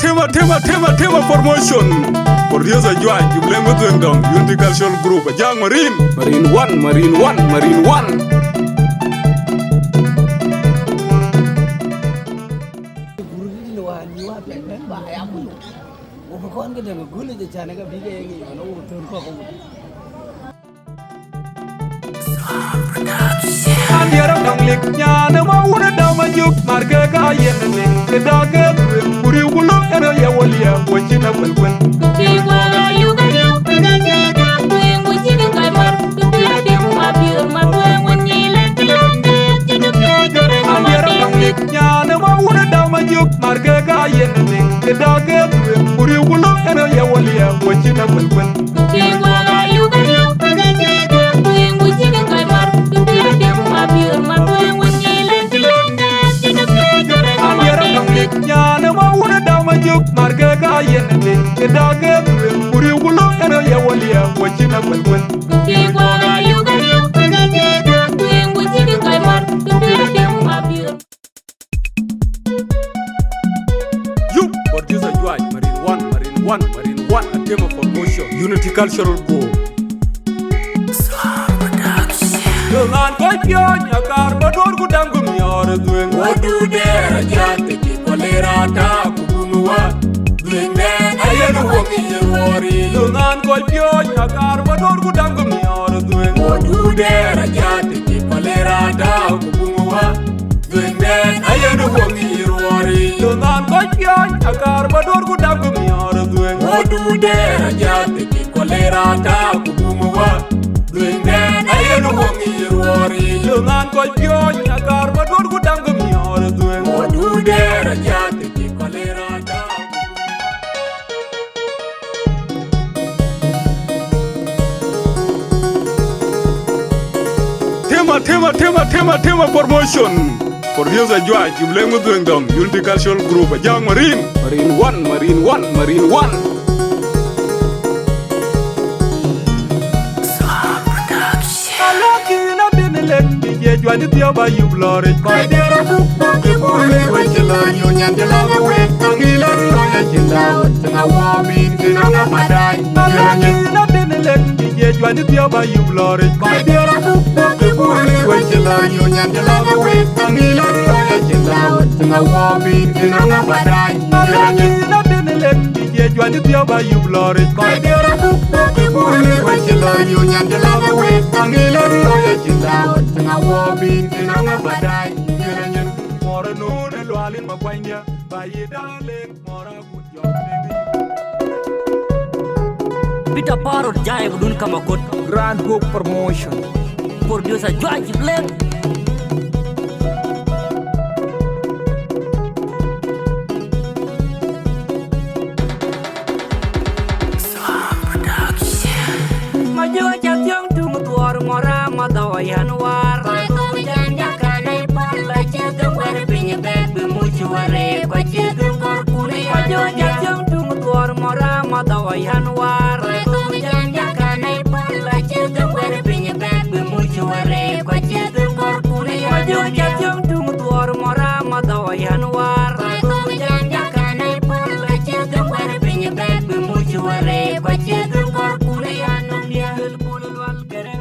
Tema promotion. Producer Joy, you blame with them. Unity Cultural Group. Young Marine 1, Marine 1. Adiara danglik nyana mauna dama juk marga kaya neng kedaga buri bulu ero ya walia wajina balwen. Tiwa yuga yu kedaga tuing wajina kaimar tuya demu mabir mabuen wanyile kelenge Adiara danglik nyana mauna dama juk marga kaya neng kedaga buri bulu ero ya walia wajina balwen. Tiwa yuga yu kedaga tuing wajina kaimar tuya demu mabir mabuen wanyile kelenge Adiara danglik nyana mauna dama juk marga kaya neng kedaga buri bulu ero ya walia wajina balwen. Tiwa yuga yu kedaga tuing wajina kaimar tuya demu mabir. You, producer Joy, Marine 1, a tema promotion. Unity Cultural Group. Dengan koi pionya karba dor gudang gumiar dueng. Wadu dera jati ki kolera ta kubunua. Duengen ayanu wangi yerwari. Dengan koi pionya karba dor gudang gumiar dueng. Wadu dera jati ki kolera ta kubunua. Duengen ayanu wangi yerwari. Dengan koi pionya karba dor gudang gumiar dueng. Wadu dera jati ki kolera ta kubunua. Duengen ayanu wangi yerwari. Dengan koi pionya karba dor gudang gumiar dueng. Wadu dera jati ki kolera ta. Tema promotion. Producer Joy, you blame with them. Unity Cultural Group. Young Marine 1. Alakina binilek, DJ Joy, the Tioba, you glory. Koi dera bukta ki bule wajila nyunyan jala we. Angila roya jinda utina wabi tinanga madai. Alakina binilek, DJ Joy, the Tioba, you glory. Koi dera bukta ki bule wajila nyunyan jala we. Angila roya jinda utina wabi tinanga madai. Alakina binilek, DJ Joy, the Tioba, you glory. Koi dera bukta ki bule wajila nyunyan jala we. Angila roya jinda utina wabi tinanga madai. Mora no ne lwalin makwanya bayi darling mora good job Peter Parrot jai budun kamakot Grand Hope Promotion. producer Joy Blake Majo jatyong tumutuar mora madawayan war Majo jatyong tumutuar mora madawayan war Majo jatyong tumutuar mora madawayan war Kwa